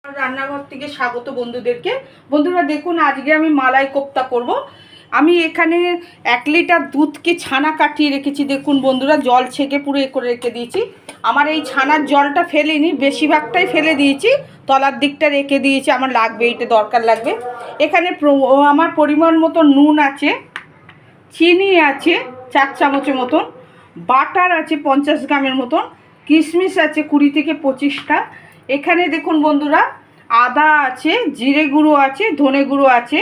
রান্নাঘর থেকে স্বাগত বন্ধুদেরকে। বন্ধুরা দেখুন, আজকে আমি মালাই কোপ্তা করব। আমি এখানে 1 লিটার দুধকে ছানা কাটিয়ে রেখেছি। দেখুন বন্ধুরা, জল ছেঁকে পুরো করে রেখে দিয়েছি। আমার এই ছানার জলটা ফেলিনি, বেশিরভাগটাই ফেলে দিয়েছি, তলার দিকটা রেখে দিয়েছি, আমার লাগবে, এটা দরকার লাগবে। এখানে আমার পরিমাণ মতো নুন আছে, চিনি আছে 4 চামচের মতন, বাটার আছে 50 গ্রামের মতন, কিশমিশ আছে 20 থেকে 25টা। এখানে দেখুন বন্ধুরা, আদা আছে, জিরে গুঁড়ো আছে, ধনে গুঁড়ো আছে,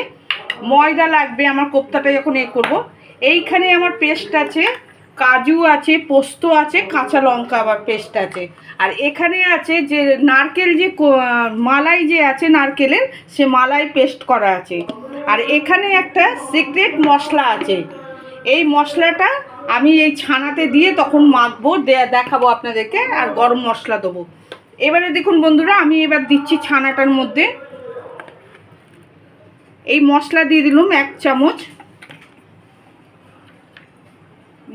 ময়দা লাগবে আমার কোপ্তাটা যখন করব। এইখানে আমার পেস্ট আছে, কাজু আছে, পোস্ত আছে, কাঁচা লঙ্কা আবার পেস্ট আছে। আর এখানে আছে যে নারকেল, যে মালাই যে আছে নারকেলের, সে মালাই পেস্ট করা আছে। আর এখানে একটা সিক্রেট মশলা আছে। এই মশলাটা আমি এই ছানাতে দিয়ে তখন মাখবো, দেখাবো আপনাদেরকে। আর গরম মশলা দেবো। এবারে দেখুন বন্ধুরা, আমি এবার দিচ্ছি ছানাটার মধ্যে এই মশলা দিয়ে দিলাম 1 চামচ,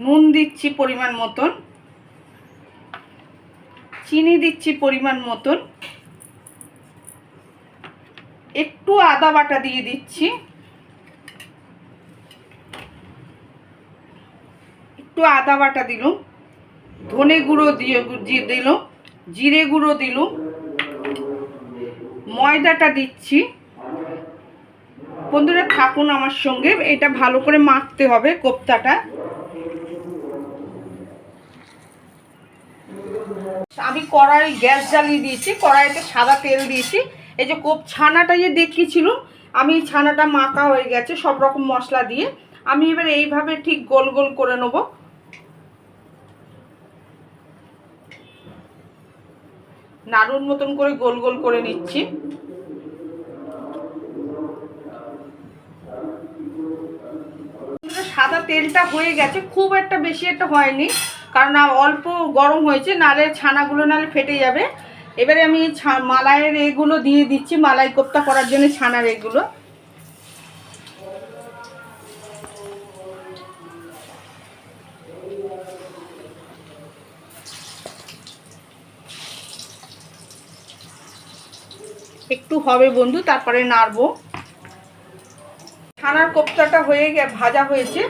নুন দিচ্ছি পরিমাণ মতন, চিনি দিচ্ছি পরিমাণ মতন, একটু আদা বাটা দিয়ে দিচ্ছি, একটু আদা বাটা দিলাম, ধনে গুঁড়ো দিলাম, জিরে গুঁড়ো দিলাম, ময়দাটা দিচ্ছি। বন্ধুরা থাকুন আমার সঙ্গে, এটা ভালো করে মাখতে হবে কোপ্তাটা। আমি কড়াই গ্যাস জ্বালিয়ে দিয়েছি, কড়াইতে সাদা তেল দিয়েছি। এই যে ছানাটা যে দেখিয়েছিল, আমি ছানাটা মাখা হয়ে গেছে সব রকম মশলা দিয়ে। আমি এবার এইভাবে ঠিক গোল গোল করে নেব। নাড়ুর মতন করে গোল গোল করে নিচ্ছি। সাদা তেলটা হয়ে গেছে, খুব একটা বেশি একটা হয়নি, কারণ অল্প গরম হয়েছে, নালে ছানাগুলো নালে ফেটে যাবে। এবারে আমি মালাইয়ের এগুলো দিয়ে দিচ্ছি, মালাই কোপ্তা করার জন্য ছানার এগুলো। একটু হবে বন্ধু, তারপরে নাড়বো। ছানার কোপ্তাটা হয়ে ভাজা হয়েছে,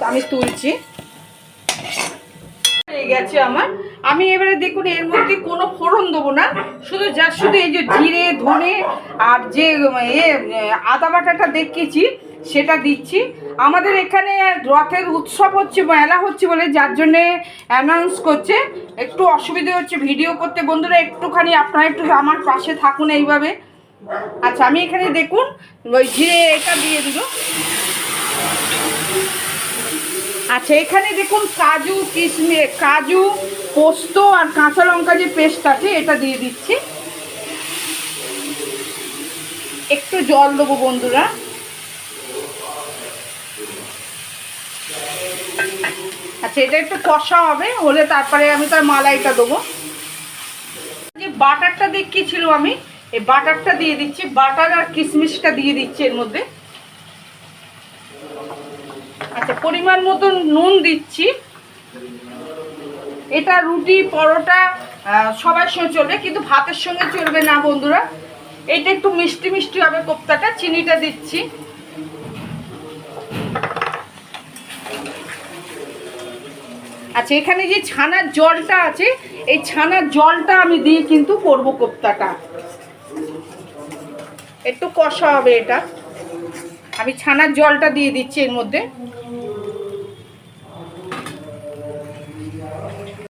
আমি তুলছি, হয়ে গেছে আমার। আমি এবারে দেখুন, এর মধ্যে কোনো ফোড়ন দেবো না, শুধু এই যে জিরে, ধনে আর যে আদা বাটাটা দেখিয়েছি সেটা দিচ্ছি। আমাদের এখানে রথের উৎসব হচ্ছে, মেলা হচ্ছে বলে, যার জন্যে অ্যানাউন্স করছে, একটু অসুবিধা হচ্ছে ভিডিও করতে। বন্ধুরা একটুখানি আপনারা একটু আমার পাশে থাকুন এইভাবে। আচ্ছা, আমি এখানে দেখুন ওই জিরে এটা দিয়ে দিল। আচ্ছা, এখানে দেখুন কাজু, কিশমিশ, কাজু, পোস্ত আর কাঁচা লঙ্কা যে পেস্ট আছে এটা দিয়ে দিচ্ছি। একটু জল দেবো বন্ধুরা। আচ্ছা, এটা একটু কষা হবে, হলে তারপরে আমি তার মালাইটা দেবো। যে বাটারটা দেখিয়েছিল আমি, এই বাটারটা দিয়ে দিচ্ছি, বাটার আর কিশমিশটা দিয়ে দিচ্ছি এর মধ্যে। আচ্ছা, পরিমাণ মতন নুন দিচ্ছি। এটা রুটি, পরোটা সবার সঙ্গে চলবে, কিন্তু ভাতের সঙ্গে চলবে না বন্ধুরা। এটা একটু মিষ্টি মিষ্টি হবে কোপ্তাটা। চিনিটা দিচ্ছি। আচ্ছা, এখানে যে ছানার জলটা আছে, এই ছানার জলটা আমি দিয়ে কিন্তু করবো কোপ্তাটা। একটু কষা হবে এটা। আমি ছানার জলটা দিয়ে দিচ্ছি এর মধ্যে।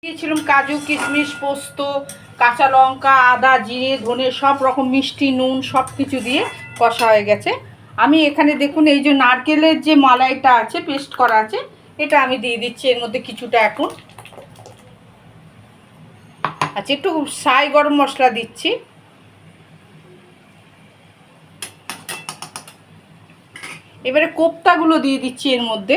দিয়েছিলাম কাজু, কিশমিশ, পোস্ত, কাঁচা লঙ্কা, আদা, জিরে, ধনে, সব রকম মিষ্টি, নুন সব কিছু দিয়ে কষা হয়ে গেছে। আমি এখানে দেখুন, এই যে নারকেলের যে মালাইটা আছে, পেস্ট করা আছে, এটা আমি দিয়ে দিচ্ছি এর মধ্যে কিছুটা এখন। আচ্ছা, একটু সাই গরম মশলা দিচ্ছি। এবারে কোপ্তাগুলো দিয়ে দিচ্ছি এর মধ্যে।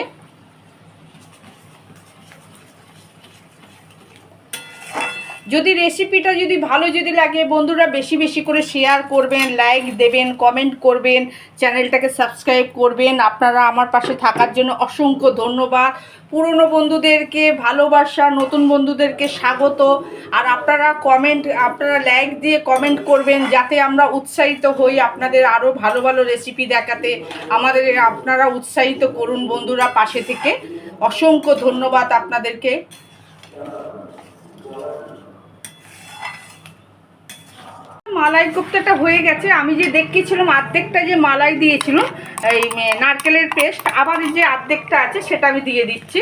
যদি রেসিপিটা যদি ভালো যদি লাগে বন্ধুরা বেশি বেশি করে শেয়ার করবেন, লাইক দেবেন, কমেন্ট করবেন, চ্যানেলটাকে সাবস্ক্রাইব করবেন। আপনারা আমার পাশে থাকার জন্য অসংখ্য ধন্যবাদ। পুরনো বন্ধুদেরকে ভালোবাসা, নতুন বন্ধুদেরকে স্বাগত। আর আপনারা লাইক দিয়ে কমেন্ট করবেন যাতে আমরা উৎসাহিত হই আপনাদের আরও ভালো ভালো রেসিপি দেখাতে। আপনারা উৎসাহিত করুন বন্ধুরা পাশে থেকে। অসংখ্য ধন্যবাদ আপনাদেরকে। মালাই কোপ্তাটা হয়ে গেছে। আমি যে দেখিয়েছিলাম অর্ধেকটা যে মালাই দিয়েছিলাম এই নারকেলের পেস্ট, আবার যে অর্ধেকটা আছে সেটা আমি দিয়ে দিচ্ছি।